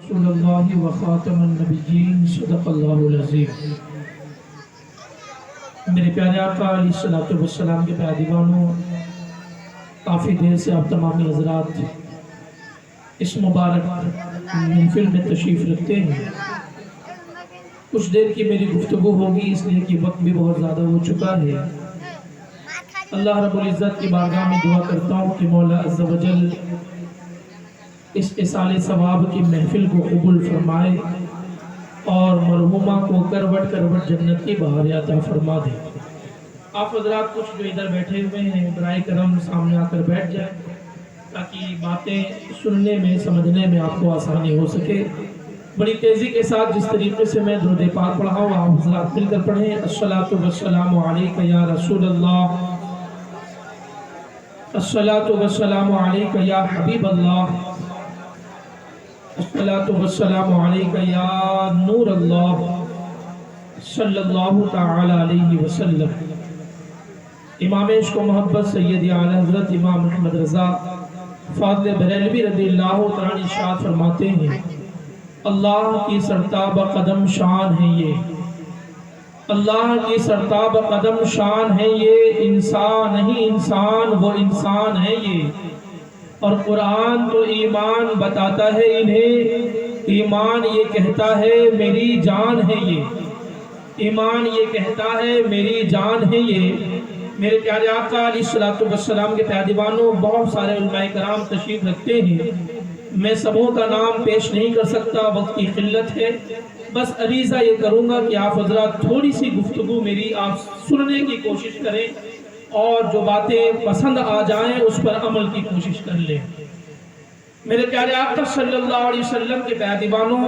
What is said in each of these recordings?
رسول اللہ و خاتم النبیین صدق اللہ العظیم۔ میرے پیارے آقا علیہ الصلوۃ والسلام کے پیارے دیوانوں، کافی دیر سے آپ تمامی حضرات اس مبارک محفل میں تشریف رکھتے ہیں۔ کچھ دیر کی میری گفتگو ہوگی اس لیے کہ وقت بھی بہت زیادہ ہو چکا ہے۔ اللہ رب العزت کی بارگاہ میں دعا کرتا ہوں کہ مولا عز و جل اس اصال ثواب کی محفل کو قبول فرمائے اور مرحومہ کو کروٹ کروٹ جنت کی بہار عطا فرما دے۔ آپ حضرات کچھ جو ادھر بیٹھے ہوئے ہیں برائے کرم سامنے آ کر بیٹھ جائیں تاکہ باتیں سننے میں سمجھنے میں آپ کو آسانی ہو سکے۔ بڑی تیزی کے ساتھ جس طریقے سے میں درود پاک پڑھا ہوں آپ حضرات مل کر پڑھیں۔ الصلاۃ والسلام علیک یا رسول اللہ، الصلاۃ والسلام علیک یا حبیب اللہ، الصلاۃ والسلام علیک یا نور اللہ صلی اللہ تعالی علیہ وسلم۔ امام عشق و محبت سید اعلی حضرت امام محمد رضا فاضل بریلوی رضی اللہ تعالی ارشاد فرماتے ہیں، اللہ کی سرتاب قدم شان ہے یہ، اللہ کی سرتاب قدم شان ہے یہ، انسان نہیں انسان وہ انسان ہے یہ۔ اور قرآن تو ایمان بتاتا ہے انہیں، ایمان یہ کہتا ہے میری جان ہے یہ، ایمان یہ کہتا ہے میری جان ہے یہ۔ میرے پیارے آقا علیہ الصلوۃ والسلام کے پیارے دیوانوں، بہت سارے علماء کرام تشریف رکھتے ہیں، میں سبوں کا نام پیش نہیں کر سکتا، وقت کی قلت ہے۔ بس عریضہ یہ کروں گا کہ آپ حضرات تھوڑی سی گفتگو میری آپ سننے کی کوشش کریں اور جو باتیں پسند آ جائیں اس پر عمل کی کوشش کر لیں۔ میرے پیارے آقا صلی اللہ علیہ وسلم کے پیارے دیوانوں،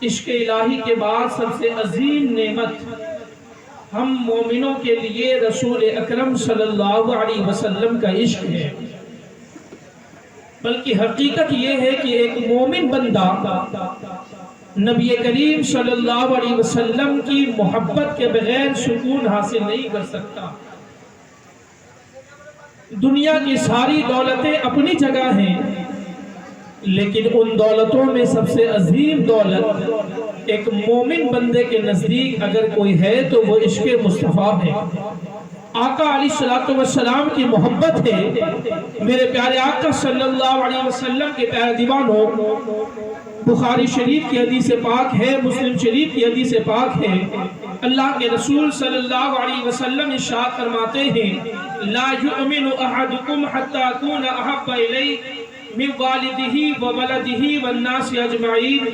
عشق الہی کے بعد سب سے عظیم نعمت ہم مومنوں کے لیے رسول اکرم صلی اللہ علیہ وسلم کا عشق ہے۔ بلکہ حقیقت یہ ہے کہ ایک مومن بندہ نبی کریم صلی اللہ علیہ وسلم کی محبت کے بغیر سکون حاصل نہیں کر سکتا۔ دنیا کی ساری دولتیں اپنی جگہ ہیں، لیکن ان دولتوں میں سب سے عظیم دولت ایک مومن بندے کے نزدیک اگر کوئی ہے تو وہ عشق مصطفیٰ ہے۔ آقا علیہ الصلوۃ والسلام کی محبت ہے۔ میرے پیارے آقا صلی اللہ علیہ وسلم کے پیارے دیوانوں، بخاری شریف کی حدیث پاک ہے، مسلم شریف کی حدیث پاک ہے، اللہ کے رسول صلی اللہ علیہ وسلم ارشاد فرماتے ہیں، لا یؤمن احدکم حتی اکون احب الیہ من والدہ وولدہ والناس اجمعین۔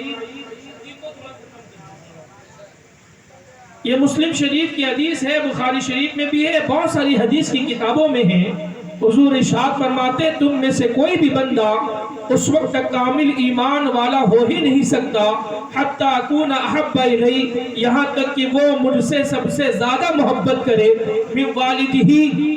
یہ مسلم شریف کی حدیث ہے، بخاری شریف میں بھی ہے، بہت ساری حدیث کی کتابوں میں ہے۔ حضور ارشاد فرماتے تم میں سے کوئی بھی بندہ اس وقت تک کامل ایمان والا ہو ہی نہیں سکتا حتی اکون احب الیہ، یہاں تک کہ وہ مجھ سے سب سے زیادہ محبت کرے، من والدہ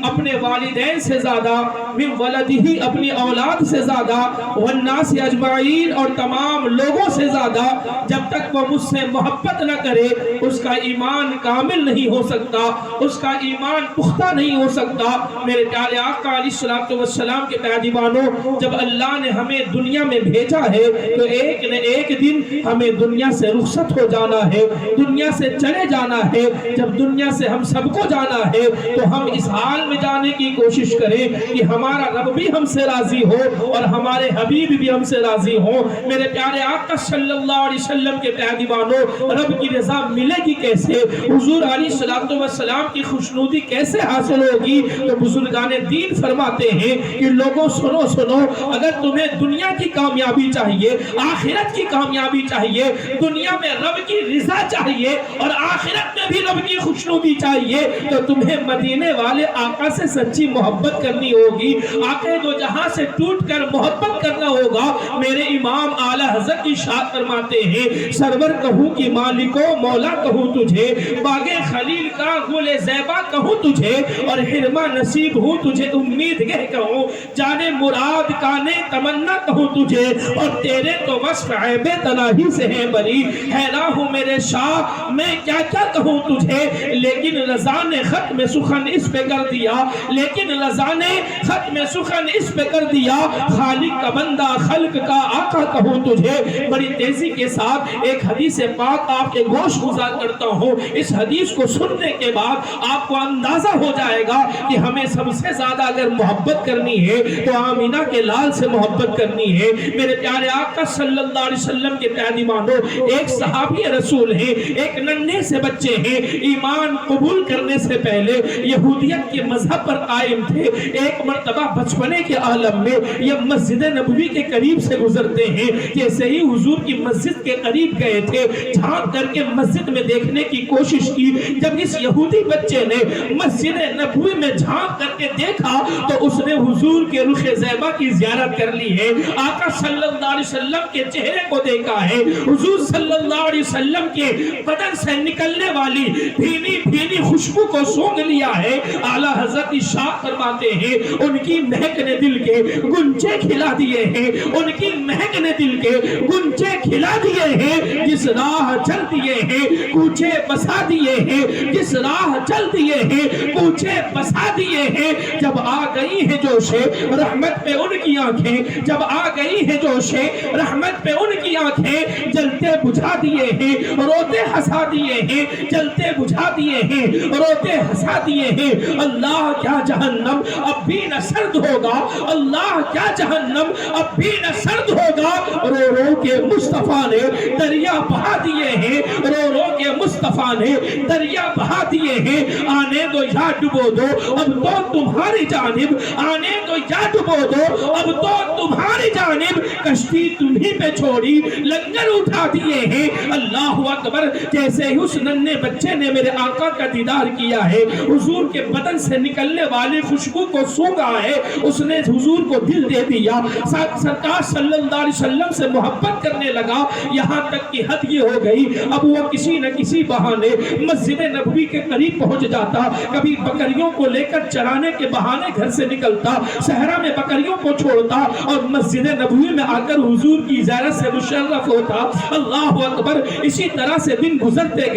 اپنے والدین سے زیادہ، من ولدہ اپنی اولاد سے زیادہ، والناس اجمعین اور تمام لوگوں سے زیادہ۔ جب تک وہ مجھ سے محبت نہ کرے اس کا ایمان کامل نہیں ہو سکتا، اس کا ایمان پختہ نہیں ہو سکتا۔ میرے پیارے آقا علیہ الصلوۃ والسلام کے پیارے دیوانوں، جب اللہ نے ہمیں دنیا میں بھیجا ہے تو ایک نہ ایک دن ہمیں دنیا سے رخصت ہو جانا ہے، دنیا سے چلے جانا ہے۔ جب دنیا سے ہم سب کو جانا ہے تو ہم اس حال میں جانے کی کوشش کریں کہ ہمارا رب بھی ہم سے راضی ہو اور ہمارے حبیب بھی ہم سے راضی ہو۔ میرے پیارے آقا صلی اللہ علیہ وسلم کے پیارے دیوانوں، رب کی رضا ملے گی کیسے؟ حضور علیہ الصلوۃ والسلام کی خوشنودی کیسے حاصل ہوگی؟ تو بزرگان دین فرماتے ہیں کہ لوگوں سنو سنو، اگر تمہیں دنیا کی کامیابی چاہیے، آخرت کی کامیابی چاہیے، دنیا میں رب کی رضا چاہیے اور آخرت میں بھی رب کی خوشنودی چاہیے، تو تمہیں مدینے والے آقا سے سچی محبت کرنی ہوگی، آقا دو جہاں سے ٹوٹ کر محبت کرنا ہوگا۔ میرے امام اعلی حضرت کی ارشاد فرماتے ہیں، سرور کہوں کہ مالکو مولا کہوں تجھے، باغ خلیل کا گل زیبا کہوں تجھے، اور حرمہ نصیب ہوں تجھے امید گہ کہوں، جانے مراد کانے تمنا کہوں تجھے، اور تیرے تو وصف عیب تناہی سے ہے بری، حیران ہوں میرے شاہ میں کیا کیا کہوں تجھے، لیکن رضا نے خط میں سخن اس پہ کر دیا، لیکن رضا نے خط صحت میں سخن اس پہ کر دیا، خالق کا بندہ خلق کا آقا کہوں تجھے۔ بڑی تیزی کے ساتھ ایک حدیث پاک آپ کے گوش گزار کرتا ہوں، اس حدیث کو سننے کے بعد آپ کو اندازہ ہو جائے گا کہ ہمیں سب سے زیادہ اگر محبت کرنی ہے تو آمینہ کے لال سے محبت کرنی ہے۔ میرے پیارے آقا صلی اللہ علیہ وسلم کے پیارے مانو، ایک صحابی رسول ہیں، ایک ننھے سے بچے ہیں، ایمان قبول کرنے سے پہلے یہودیت کے مذہب پر قائم تھے۔ ایک مرتبہ بچپنے کے عالم میں یہ مسجد نبوی کے قریب سے گزرتے ہیں، جیسے ہی حضور کی مسجد کے قریب گئے تھے، جھانک کر کے مسجد میں دیکھنے کی کوشش کی۔ جب اس یہودی بچے نے مسجد نبوی میں جھانک کر کے دیکھا تو اس نے حضور کے رخ زیبا کی زیارت کر لی ہے، آقا صلی اللہ علیہ وسلم کے چہرے کو دیکھا ہے، حضور صلی اللہ علیہ وسلم کے بدن سے نکلنے والی بھینی بھینی خوشبو کو سونگھ لیا ہے۔ اعلیٰ حضرت ارشاد فرماتے ہیں ان کی مہک نے دل کے گنچے کھلا دیے ہیں، ان کی مہک نے دل کے گنچے کھلا دیے ہیں، جس راہ چل دیے ہیں کوچے بسا دیے ہیں، جس راہ چل دیے ہیں کوچے بسا دیے ہیں۔ جب آ گئی ہے جوش رحمت پہ ان کی آنکھیں، جب آ گئی ہے جوش رحمت پہ ان کی آنکھیں، جلتے بجھا دیے ہیں روتے ہنسا دیے ہیں، جلتے بجھا دیے ہیں روتے ہنسا دیے ہیں۔ اللہ کیا جہنم اب بھی نہ سرد ہوگا، اللہ کیا جہنم اب بھی نہ سرد ہوگا۔ رو رو کے مصطفیٰ نے دریا بہا دیے ہیں، رو رو کے مصطفیٰ نے دریا بہا دیے ہیں۔ آنے دو یا ڈبو دو اب تو تمہاری جانب، آنے دو یا ڈبو دو اب تو تمہاری جانب، کشتی تمہیں پہ چھوڑی لنگر اٹھا دیے ہیں۔ اللہ اکبر۔ جیسے ہی اس ننھے بچے نے میرے آقا کا دیدار کیا ہے، حضور کے بدن سے نکلنے والی خوشبو کو سونگھا ہے، اس نے حضور کو دل دے دیا، سرکار صلی اللہ علیہ وسلم سے محبت کرنے لگا۔ یہاں تک کہ حد یہ ہو گئی اب وہ کسی نہ کسی بہانے مسجد نبوی کے قریب پہنچ جاتا، کبھی بکریوں کو لے کر چرانے کے بہانے گھر سے نکلتا، صحرا میں بکریوں کو چھوڑتا اور مسجد نبوی میں آ کر حضور کی زیارت سے مشرف ہوتا۔ اللہ اکبر۔ اسی طرح سے دن گزرتے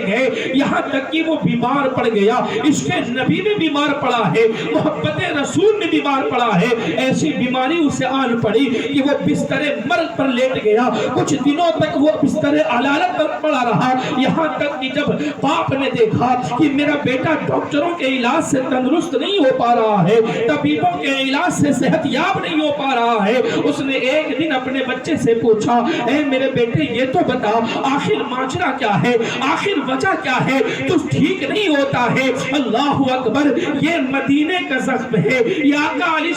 گئے یہاں تک کہ وہ بیمار پڑ گیا، عشق نبی میں بیمار پڑا ہے، محبت رسول میں بیمار پڑا ہے۔ ایسی بیماری اسے آن پڑی کہ وہ بستر مرگ پر لیٹ گیا، کچھ دنوں تک وہ بستر علالت پر پڑا رہا، یہاں تک کہ جب باپ نے دیکھا کہ میرا بیٹا ڈاکٹروں کے علاج سے تندرست نہیں ہو پا رہا ہے، طبیبوں کے علاج سے صحت یاب نہیں ہو پا رہا ہے، اس نے ایک دن اپنے بچے سے پوچھا، اے میرے بیٹے یہ تو بتا آخر ماجرا کیا ہے، آخر وجہ کیا ہے، تو ٹھیک نہیں ہوتا ہے۔ اللہ اکبر۔ یہ مدینے کا زخم ہے، یہ آقا علیہ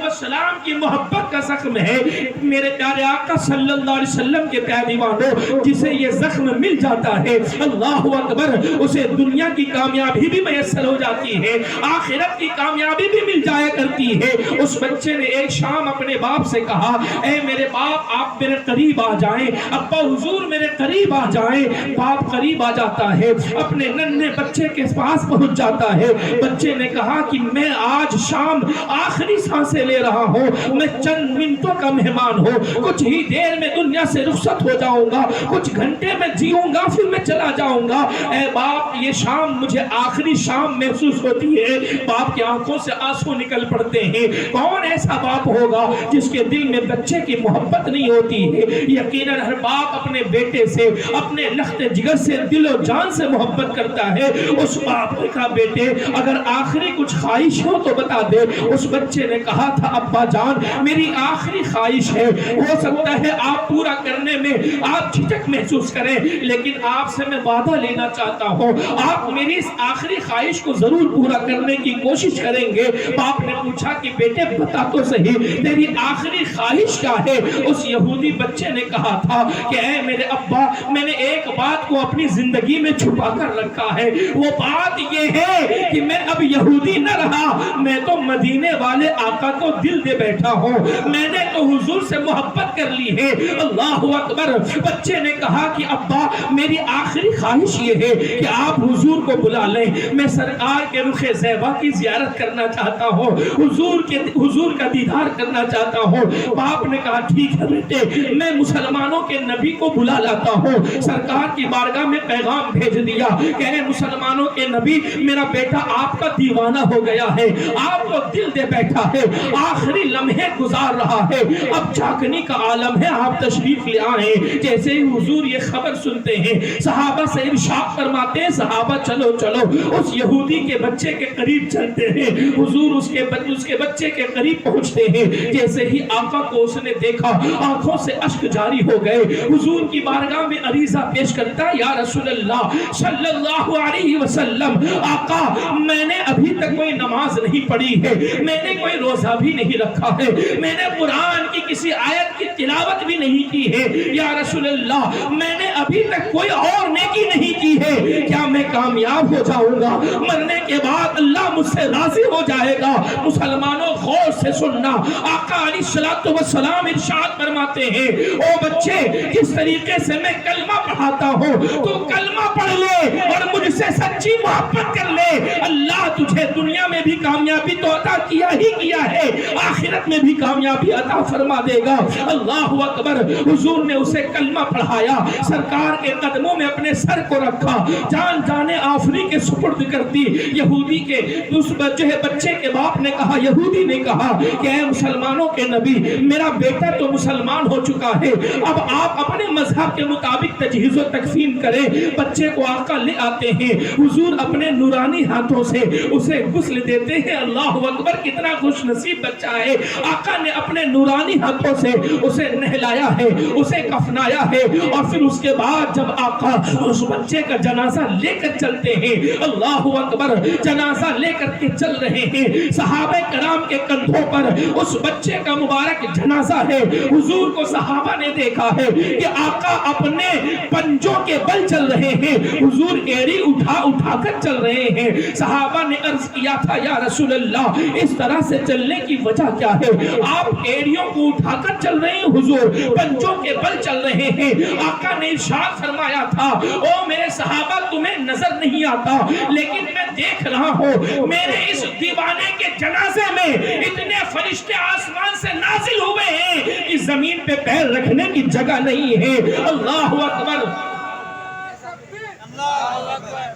السلام کی محبت کا زخم ہے۔ میرے پیارے آقا صلی اللہ علیہ وسلم کے پیارے دیوانوں، جسے یہ زخم مل جاتا ہے، اللہ اکبر، اسے دنیا کی کامیابی بھی میسر ہو جاتی ہے، آخرت کی کامیابی بھی مل جایا کرتی ہے۔ اس بچے نے ایک شام اپنے باپ سے کہا، اے میرے باپ آپ میرے قریب آ جائیں، ابا حضور میرے قریب آ جائیں۔ باپ قریب آ جاتا ہے، اپنے ننھے بچے کے پاس پہنچ جاتا ہے۔ بچے نے کہا کہ میں آج شام آخری سانسیں لے رہا ہوں، میں چند منٹوں کا مہمان ہوں، کچھ ہی دیر میں دنیا سے رخصت ہو جاؤں گا، کچھ گھنٹے میں جیوں گا پھر میں چلا جاؤں گا۔ اے باپ یہ شام مجھے آخری شام محسوس ہوتی ہے۔ باپ کی آنکھوں سے آنسو نکل پڑتے ہیں۔ کون ایسا باپ ہوگا جس کے دل میں بچے کی محبت نہیں ہوتی ہے؟ یقیناً ہر باپ اپنے بیٹے سے، اپنے لخت جگر سے، دل و جان سے محبت کرتا ہے۔ اس باپ نے کہا بیٹے اگر آخری کچھ خواہش ہو تو بتا دے۔ اس بچے نے کہا تھا ابا جان میری آخری خواہش ہے، ہو سکتا ہے آپ پورا کرنے میں آپ جھجک محسوس کریں، لیکن آپ سے میں وعدہ لینا چاہتا ہوں آپ میری اس آخری خواہش کو ضرور پورا کرنے کی کوشش کریں گے۔ باپ نے پوچھا کہ بیٹے بتا تو صحیح تیری آخری خواہش کیا ہے؟ اس یہودی بچے نے کہا تھا کہ اے میرے ابا میں نے ایک بات کو اپنی زندگی میں چھپا کر رکھا ہے، وہ بات یہ ہے کہ میں اب یہودی نہ رہا، میں تو مدینے والے آقا کو دل دے بیٹھا ہوں، میں نے تو حضور سے محبت کر لی رہی ہے۔ اللہ اکبر۔ بچے نے کہا کہ ابا میری آخری خواہش یہ ہے کہ آپ حضور کو بلا لیں، میں سرکار کے رخ زیبا کی زیارت کرنا چاہتا ہوں، حضور کا دیدار کرنا چاہتا ہوں۔ باپ نے کہا ٹھیک ہے بیٹے، میں مسلمانوں کے نبی کو بلا لاتا ہوں۔ سرکار کی بارگاہ میں پیغام بھیج دیا کہ اے مسلمانوں کے نبی، میرا بیٹا آپ کا دیوانہ ہو گیا ہے، آپ کو دل دے بیٹھا ہے، آخری لمحے گزار رہا ہے، اب جھانکنے کا عالم ہے، آپ تشریف لے آئیں۔ جیسے ہی حضور یہ خبر سنتے ہیں، صحابہ سے ارشاد فرماتے ہیں صحابہ چلو چلو اس یہودی کے بچے کے قریب چلتے ہیں۔ حضور اس کے بچے کے قریب پہنچتے ہیں، جیسے ہی آقا کو اس نے دیکھا آنکھوں سے اشک جاری ہو گئے۔ حضور کی بارگاہ میں عریضہ پیش کرتا ہے، یا رسول اللہ صلی اللہ علیہ وسلم، آقا میں نے ابھی تک کوئی نماز نہیں پڑھی ہے، میں نے کوئی روزہ بھی نہیں رکھا ہے، میں نے قرآن کی کسی آیت کی تلاوت بھی نہیں کی ہے، یا رسول اللہ میں نے ابھی تک کوئی اور نیکی نہیں کی ہے، کیا میں کامیاب ہو جاؤں گا؟ مرنے کے بعد اللہ مجھ سے راضی ہو جائے گا؟ مسلمانوں غور سے سننا، آقا علیہ السلام ارشاد فرماتے ہیں، او بچے جس طریقے سے میں کلمہ پڑھاتا ہوں تو کلمہ پڑھ لے اور مجھ سے سچی محبت کر لے، اللہ تجھے دنیا میں بھی کامیابی تو عطا کیا ہی کیا ہے، آخرت میں بھی کامیابی عطا فرما دے گا۔ اللہ اکبر۔ حضور نے اسے کلمہ پڑھایا، سرکار کے قدموں میں اپنے سر کو رکھا، جان جانے آفری کے سپرد کر دی۔ یہودی کے اس بچے کے باپ نے کہا، یہودی نے کہا کہ اے مسلمانوں کے نبی، میرا بیٹا تو مسلمان ہو چکا ہے، اب آپ اپنے مذہب کے مطابق تجہیز و تکفین کریں۔ بچے کو آقا لے آتے ہیں، حضور اپنے نورانی ہاتھوں سے اسے غسل دیتے ہیں۔ اللہ اکبر، کتنا خوش نصیب بچہ ہے، آقا نے اپنے نورانی ہاتھوں سے اسے نہلایا ہے، اسے کفنایا ہے، اور پھر اس کے بعد جب آقا اس بچے کا جنازہ لے کر چلتے ہیں، اللہ اکبر، جنازہ لے کر کے چل رہے ہیں، صحابہ کرام کے کندھوں پر اس بچے کا مبارک جنازہ ہے۔ حضور کو صحابہ نے دیکھا ہے کہ آقا اپنے پنجوں کے بل چل رہے ہیں، حضور ایڑی اٹھا اٹھا کر چل رہے ہیں۔ صحابہ نے عرض کیا تھا، یا رسول اللہ اس طرح سے چلنے کی وجہ کیا ہے؟ آپ ایڑیوں کو اٹھا کر چل رہے ہیں، حضور پنجوں کے بل چل رہے ہیں۔ آقا نے ارشاد فرمایا تھا، او میرے صحابہ تمہیں نظر نہیں آتا لیکن میں دیکھ رہا ہوں، میرے اس دیوانے کے جنازے میں اتنے فرشتے آسمان سے نازل ہوئے ہیں کہ زمین پہ پیر رکھنے کی جگہ نہیں ہے۔ اللہ اکبر۔ اللہ اکبر۔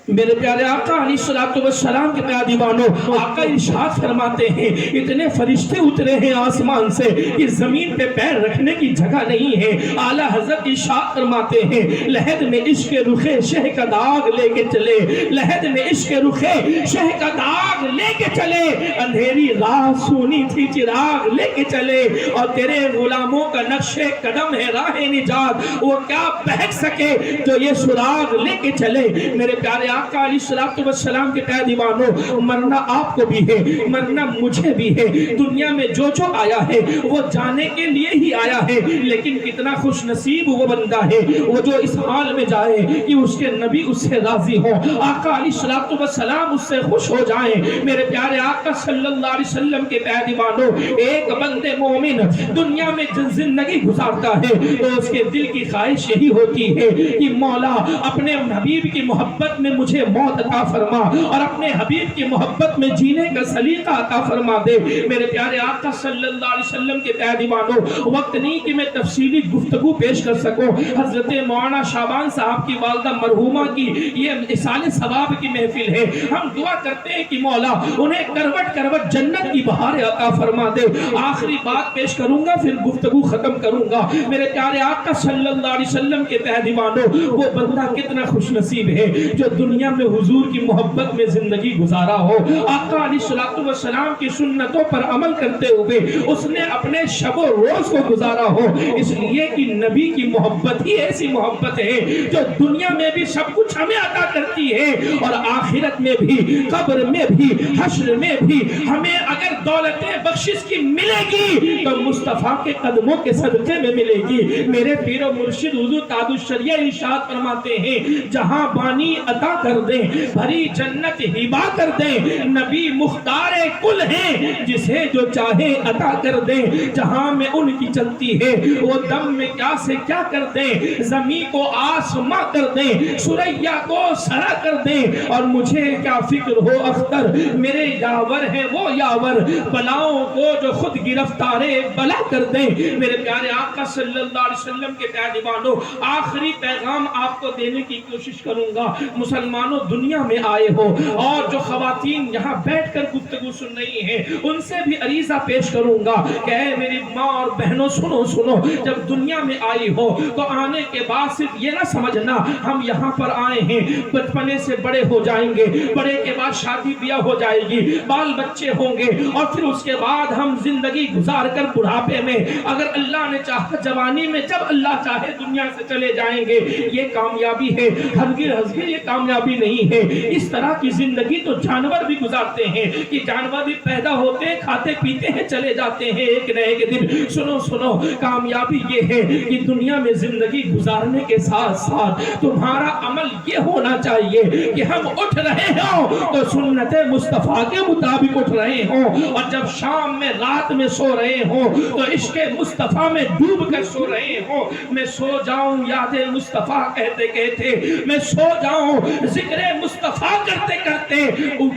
میرے پیارے آقا علیہ السلام کے پیارے دیوانوں، آقا ارشاد فرماتے ہیں اتنے فرشتے اترے ہیں آسمان سے کہ زمین پہ پیر رکھنے کی جگہ نہیں ہے۔ اعلیٰ حضرت ارشاد فرماتے ہیں، لحد میں عشق رخے شہ کا داغ لے کے چلے، لحد میں عشق رخے شہ کا داغ لے کے چلے، اندھیری راہ سونی تھی چراغ لے کے چلے، اور تیرے غلاموں کا نقش قدم ہے راہ نجات، وہ کیا بہک سکے جو یہ سراغ لے کے چلے۔ میرے پیارے آقا علیہ السلام کے پیارے دیوانوں، مرنا آپ کو بھی ہے، مرنا مجھے بھی ہے، دنیا میں جو جو آیا ہے وہ جانے کے لیے ہی آیا ہے، لیکن کتنا خوش نصیب وہ بندہ ہے وہ جو اس حال میں جائے کہ اس کے نبی اس سے راضی ہو، آقا علیہ السلام اس سے خوش ہو جائیں۔ میرے پیارے آقا صلی اللہ علیہ وسلم کے پیارے دیوانوں، ایک بندے مومن دنیا میں زندگی گزارتا ہے تو اس کے دل کی خواہش یہی ہوتی ہے کہ مولا اپنے حبیب کی محبت میں مجھے موت عطا فرما اور اپنے حبیب کی محبت میں جینے کا سلیقہ عطا فرما دے۔ میرے پیارے آقا صلی اللہ علیہ وسلم کے پیارے دیوانوں، وقت نہیں کہ میں تفصیلی گفتگو پیش کر سکوں۔ حضرت مولانا شعبان صاحب کی والدہ مرحومہ کی یہ اصال ثواب کی محفل ہے، ہم دعا کرتے ہیں کہ مولا انہیں کروٹ کروٹ جنت کی بہار عطا فرما دے۔ آخری بات پیش کروں گا پھر گفتگو ختم کروں گا۔ میرے پیارے آقا صلی اللہ علیہ وسلم کے پیارے دیوانوں، وہ بندہ کتنا خوش نصیب ہے جو دنیا میں حضور کی محبت میں زندگی گزارا ہو. آقا علیہ السلام کی سنتوں پر عمل کرتے ہوئے اس نے اپنے شب و روز کو گزارا ہو. اس لیے کہ نبی کی محبت ہی ایسی محبت ہے جو دنیا میں بھی سب کچھ ہمیں عطا کرتی ہے اور آخرت میں بھی, قبر میں بھی, حشر میں بھی ہمیں اگر دولت بخشش کی ملے گی تو مصطفیٰ کے قدموں کے صدقے میں ملے گی. میرے پیر و مرشد حضور تاج الشریعہ ارشاد فرماتے ہیں جہاں بانی عطا کر دیں, بھری جنت ہبا کر دیں, نبی مختار کل ہیں, جسے جو چاہے عطا کر دیں. جہاں میں ان کی چلتی ہے وہ دم میں کیا سے کیا کر دیں, زمین کو آسماں کر دیں, سریا کو سرا کر دیں. اور مجھے کیا فکر ہو اختر, میرے یاور ہے وہ یاور, بلاؤں کو جو خود گرفتارے بلا کر دیں. میرے پیارے آقا صلی اللہ علیہ وسلم کے پیارے دیوانوں, آخری پیغام آپ کو دینے کی کوشش کروں گا. مسلمانوں دنیا میں آئے ہو اور جو خواتین یہاں بیٹھ کر گفتگو سن رہی ہیں ان سے بھی عریضہ پیش کروں گا کہ اے میری ماں اور بہنوں سنو سنو, جب دنیا میں آئی ہو تو آنے کے بعد صرف یہ نہ سمجھنا ہم یہاں پر آئے ہیں بچپنے سے بڑے ہو جائیں گے, بڑے کے بعد شادی بیاہ ہو جائے گی, بال بچے ہوں گے اور پھر اس کے بعد ہم زندگی گزار کر بڑھاپے میں اگر اللہ نے چاہا جوانی میں جب اللہ چاہے دنیا سے چلے جائیں گے. یہ کامیابی ہے, ہرگز یہ کامیابی نہیں ہے. اس طرح کی زندگی تو جانور بھی گزارتے ہیں کہ جانور بھی پیدا ہوتے ہیں, کھاتے پیتے ہیں, چلے جاتے ہیں ایک نہ ایک دن. سنو سنو, کامیابی یہ ہے کہ دنیا میں زندگی گزارنے کے ساتھ ساتھ تمہارا عمل یہ ہونا چاہیے کہ ہم اٹھ رہے ہوں تو سنت مصطفیٰ کے مطابق اٹھ رہے ہوں, اور جب شام میں رات میں سو رہے ہوں تو عشق مصطفیٰ میں ڈوب کر سو رہے ہوں. میں سو جاؤں یاد مصطفیٰ کہتے کہتے, میں سو جاؤں ذکر مصطفیٰ کرتے کرتے,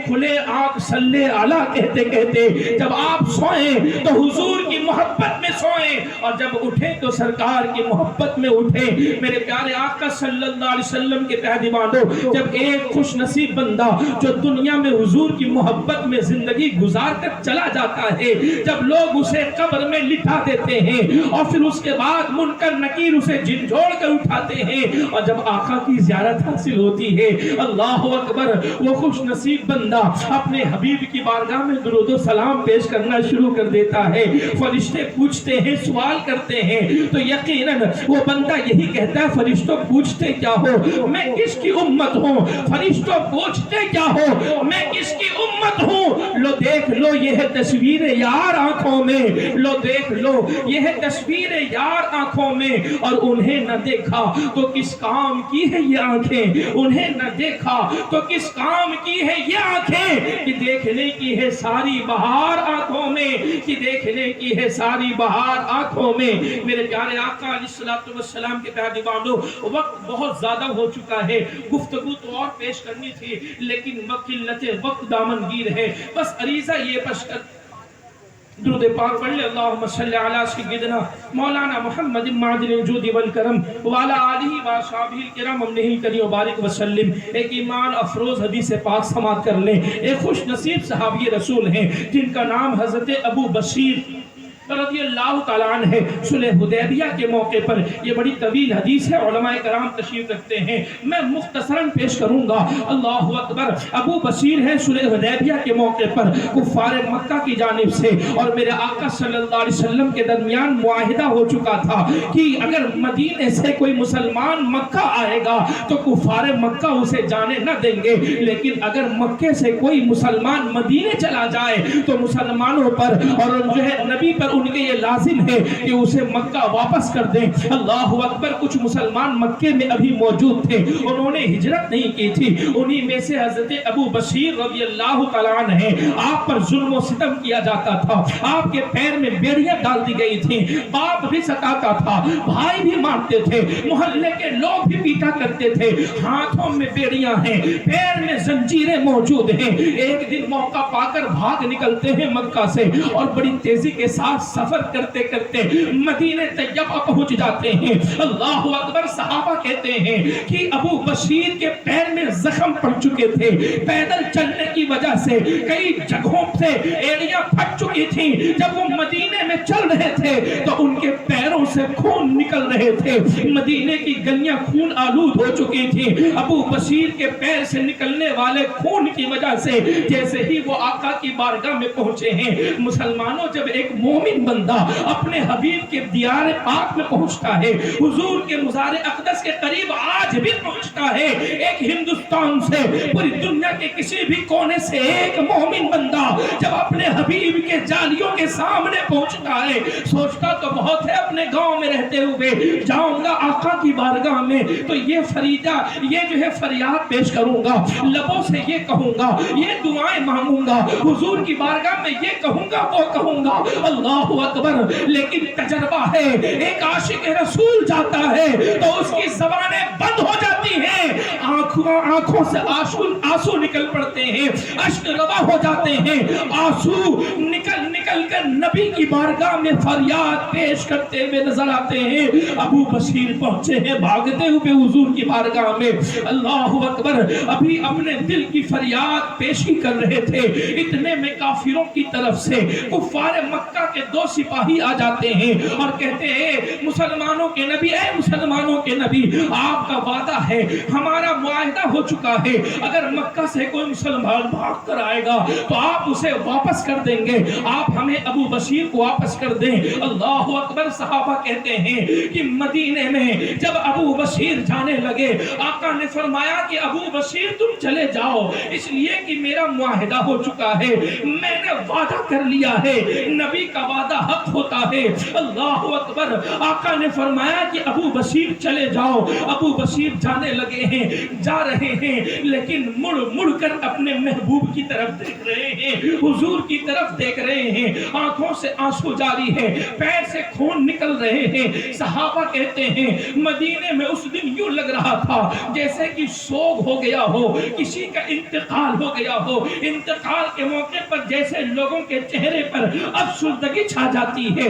کھلے آنکھ صلی علی کہتے کہتے. جب آپ سوئیں تو حضور کی محبت میں سوئیں اور جب اٹھیں تو سرکار کی محبت میں اٹھیں. میرے پیارے آقا صلی اللہ علیہ وسلم کے پیارے دیوانوں, جب ایک خوش نصیب بندہ جو دنیا میں حضور کی محبت میں زندگی گزار کر چلا جاتا ہے, جب لوگ اسے قبر میں لٹا دیتے ہیں اور پھر اس کے بعد منکر نکیر اسے جھنجھوڑ کر اٹھاتے ہیں اور جب آقا کی زیارت حاصل ہوتی ہے, اللہ اکبر, وہ خوش نصیب بندہ اپنے حبیب کی بارگاہ میں درود و سلام پیش کرنا شروع کر دیتا ہے. فرشتے پوچھتے ہیں, سوال کرتے ہیں تو یقیناً وہ بندہ یہی کہتا ہے فرشتوں پوچھتے کیا ہو, میں کس کی امت ہوں, فرشتوں پوچھتے کیا ہو, میں کس کی امت ہوں. لو دیکھ لو یہ ہے تصویر یار آنکھوں میں, لو دیکھ لو یہ ہے تصویر یار آنکھوں میں. اور انہیں نہ دیکھا تو کس کام کی ہے یہ آنکھیں, انہیں نہ دیکھا تو کس کام کی ہے یہ آنکھیں, کہ دیکھنے کی ہے ساری بہار آنکھوں میں, کہ دیکھنے کی ہے ساری بہار آنکھوں میں. میرے پیارے آقا علیہ السلام کے پیارے دیوانوں, وقت بہت زیادہ ہو چکا ہے, گفتگو تو اور پیش کرنی تھی لیکن قلت وقت دامنگیر ہے. بس عریضہ یہ پیش کر درود پاک پڑھ لے, اللہم صلی علی سیدنا مولانا محمد معدن الجود والکرم وعلی آلہ واصحابہ الکرام امنہ الکریم وبارک وسلم. ایک ایمان افروز حدیث پاک سماعت کر لیں. ایک خوش نصیب صحابی رسول ہیں جن کا نام حضرت ابو بصیر رضی اللہ تعالیٰ عنہ ہے. صلح حدیبیہ کے موقع پر, یہ بڑی طویل حدیث ہے, علماء کرام تشریف رکھتے ہیں, میں مختصراً پیش کروں گا. اللہ اکبر. ابو بصیر ہے صلح حدیبیہ کے موقع پر کفار مکہ کی جانب سے اور میرے آقا صلی اللہ علیہ وسلم کے درمیان معاہدہ ہو چکا تھا کہ اگر مدینے سے کوئی مسلمان مکہ آئے گا تو کفار مکہ اسے جانے نہ دیں گے, لیکن اگر مکے سے کوئی مسلمان مدینے چلا جائے تو مسلمانوں پر اور جو ہے نبی پر ان کے یہ لازم ہے کہ اسے مکہ واپس کر دیں. اللہ اکبر. کچھ مسلمان مکے میں ابھی موجود تھے, انہوں نے ہجرت نہیں کی تھی, انہی میں سے حضرت ابو بصیر رضی اللہ تعالیٰ عنہ ہیں. آپ پر ظلم و ستم کیا جاتا تھا, آپ کے پیر میں بیڑیاں ڈال دی گئی تھیں, باپ بھی ستاتا تھا, بھائی بھی مارتے تھے, محلے کے لوگ بھی پیٹا کرتے تھے, ہاتھوں میں بیڑیاں ہیں, پیر میں زنجیریں موجود ہیں. ایک دن موقع پا کر بھاگ نکلتے ہیں مکہ سے اور بڑی تیزی کے ساتھ سفر کرتے کرتے مدینہ طیبہ پہنچ جاتے ہیں. اللہ اکبر. صحابہ کہتے ہیں کہ ابو بشیر کے پیر میں زخم پڑ چکے تھے, پیدل چلنے کی وجہ سے کئی جگہوں سے ایڑیاں پھٹ چکی تھیں. جب وہ مدینے میں چل رہے تھے تو ان کے پیروں سے خون نکل رہے تھے, مدینے کی گلیاں خون آلود ہو چکی تھیں. ابو بشیر کے پیر سے نکلنے والے خون کی وجہ سے جیسے ہی وہ آقا کی بارگاہ میں پہنچے ہیں. مسلمانوں, جب ایک مومن بندہ اپنے حبیب کے دیار پاک میں پہنچتا ہے, حضور کے مزار اقدس کے قریب آج بھی پہنچتا ہے, ایک ہندوستان سے پوری دنیا کے کسی بھی کونے سے ایک مومن بندہ جب اپنے حبیب کے جالیوں کے سامنے پہنچتا ہے, سوچتا تو بہت ہے اپنے گاؤں میں رہتے ہوئے جاؤں گا آقا کی بارگاہ میں تو یہ فریدہ, یہ جو ہے فریاد پیش کروں گا, لبوں سے یہ کہوں گا, یہ دعائیں مانگوں گا, حضور کی بارگاہ میں یہ کہوں گا, وہ کہوں گا. اللہ اکبر. لیکن تجربہ ہے, ایک عاشق رسول جاتا ہے تو اس کی زبانیں بند ہو جاتی ہیں, آنکھوں سے آنسو نکل پڑتے ہیں, اشک روا ہو جاتے ہیں, آنسو نکل کر نبی کی بارگاہ میں فریاد پیش کرتے ہوئے نظر آتے ہیں. ابو بشیر پہنچے ہیں بھاگتے ہوئے حضور کی بارگاہ میں. اللہ اکبر. ابھی اپنے دل کی فریاد پیشی کر رہے تھے, اتنے میں کافروں کی طرف سے کفار مکہ کے 2 سپاہی آ جاتے ہیں اور کہتے ہیں مسلمانوں کے نبی, اے مسلمانوں کے نبی, آپ کا وعدہ ہے, ہمارا معاہدہ ہو چکا ہے, اگر مکہ سے کوئی مسلمان بھاگ کر آئے گا تو آپ اسے واپس کر دیں گے, آپ ہمیں ابو بشیر کو واپس کر دیں. اللہ اکبر. صحابہ کہتے ہیں کہ مدینے میں جب ابو بشیر جانے لگے, آقا نے فرمایا کہ ابو بشیر تم چلے جاؤ, اس لیے کہ میرا معاہدہ ہو چکا ہے, میں نے وعدہ کر لیا ہے, نبی کا وعدہ حق ہوتا ہے. اللہ اکبر. آقا نے فرمایا کہ ابو بشیر چلے جاؤ. ابو بشیر جانے لگے ہیں, جا رہے ہیں, لیکن مڑ کر اپنے محبوب کی طرف دیکھ رہے ہیں, حضور کی طرف دیکھ رہے ہیں, آنکھوں سے آنسو جاری ہے, پیر سے خون نکل رہے ہیں. صحابہ کہتے ہیں مدینے میں اس دن یوں لگ رہا تھا جیسے کہ سوگ ہو گیا ہو, کسی کا انتقال ہو گیا ہو. انتقال کے موقع پر جیسے لوگوں کے چہرے پر افسردگی چھا جاتی ہے,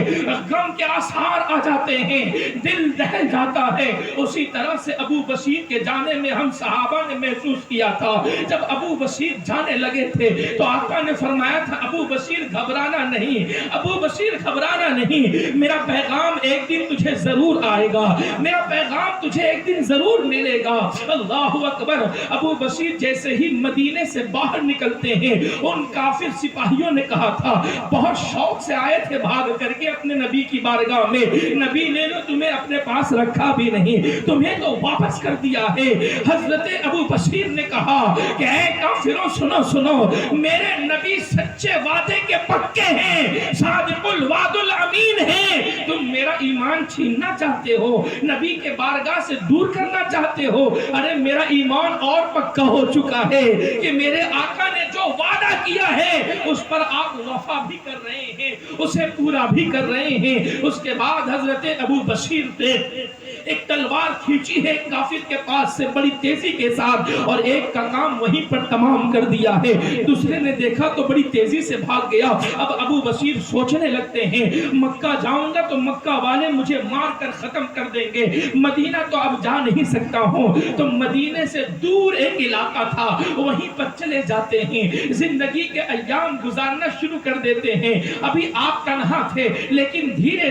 غم کے آثار آ جاتے ہیں, دل دہل جاتا ہے, اسی طرح سے ابو بشیر کے جانے میں ہم صحابہ نے محسوس کیا تھا. جب ابو بشیر جانے لگے تھے تو آقا نے فرمایا تھا ابو بشیر گھبرانا نہیں, ابو بشیر گھبرانا نہیں, میرا پیغام ایک دن تجھے ضرور آئے گا, میرا پیغام تجھے ایک دن ضرور ملے گا. اللہ اکبر. ابو بشیر جیسے ہی مدینے سے باہر نکلتے ہیں, ان کافر سپاہیوں نے کہا تھا, بہت شوق سے آئے تھے بھاگ کر کے اپنے نبی کی بارگاہ میں, نبی نے تمہیں اپنے پاس رکھا بھی نہیں, تمہیں تو واپس کر دیا ہے. حضرت ابو بشیر نے کہا کہ اے کافروں سنو, میرے نبی سچے وعدے کے پکے ہیں, صادق الوعد الامین ہیں, تم میرا ایمان چھیننا چاہتے ہو, نبی کے بارگاہ سے دور کرنا چاہتے ہو. ارے میرا ایمان اور پکا ہو چکا ہے کہ میرے آقا نے جو وعدہ کیا ہے اس پر آپ وفا بھی کر رہے ہیں, اسے پورا بھی کر رہے ہیں. اس کے بعد حضرت ابو بشیر نے ایک تلوار کھینچی ہے کافر کے پاس سے بڑی تیزی کے ساتھ, اور ایک کا کام وہیں پر تمام کر دیا ہے, دوسرے نے دیکھا تو بڑی تیزی سے بھاگ گیا. اب ابو بشیر سوچنے لگتے ہیں مکہ جاؤں گا تو مکہ والے مجھے مار کر ختم کر دیں گے, مدینہ تو اب جا نہیں سکتا ہوں. تو مدینے سے دور ایک علاقہ تھا, وہیں پر چلے جاتے ہیں, زندگی کے ایام گزارنا شروع کر دیتے ہیں. ابھی آپ تنہا تھے, لیکن دھیرے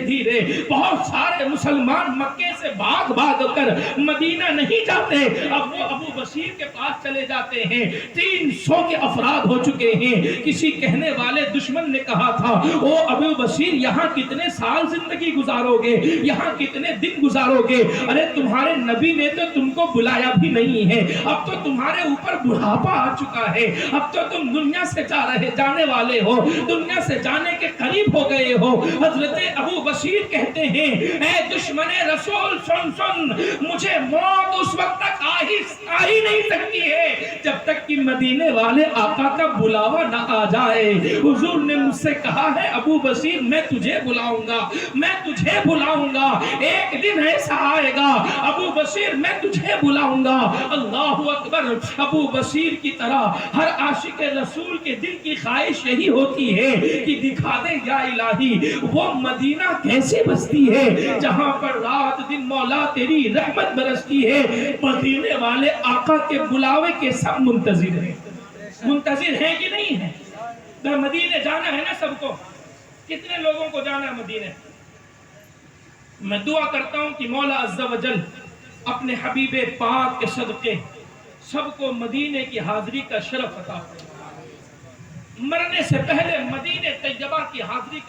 دھیرے بہت سارے مسلمان مکے سے بھاگ کر مدینہ نہیں جاتے. اب وہ ابو بشیر کے پاس چلے جاتے ہیں. 300 کے افراد ہو چکے ہیں. کسی کہنے والے دشمن نے کہا تھا او ابو بشیر یہاں کتنے سال زندگی گزارو گے, یہاں کتنے دن گزارو گے, ارے تمہارے نبی نے تو تم کو بلایا بھی نہیں ہے, اب تو تمہارے اوپر بڑھاپا آ چکا ہے, اب تو تم دنیا سے جانے والے ہو, دنیا سے جانے کے قریب ہو گئے ہو. حضرت ابو بشیر کہتے ہیں اے دشمن رسول سن, مجھے موت اس وقت تک آ ہی نہیں سکتی ہے جب تک کہ مدینے والے آقا کا بلاوا نہ آ جائے. حضور نے مجھ سے کہا ہے ابو بشیر میں تجھے بلاؤں گا, ایک دن ایسا آئے گا ابو بشیر میں تجھے بلاؤں گا. اللہ اکبر. ابو بشیر کی طرح ہر عاشق رسول کے دل کی خواہش یہی ہوتی ہے کہ دکھا دے یا الہی وہ مدینہ کیسے بستی ہے جہاں پر رات دن مولا تیری رحمت برستی ہے۔ مدینے والے آقا کے بلاوے کے سب منتظر ہیں، منتظر ہیں کہ نہیں ہیں؟ مدینے جانا ہے نا سب کو، کتنے لوگوں کو جانا ہے مدینے؟ میں دعا کرتا ہوں کہ مولا عز و جل اپنے حبیب پاک کے صدقے سب کو مدینے کی حاضری کا شرف عطا فرمائے، مرنے سے پہلے مدینے طیبہ کی حاضری کا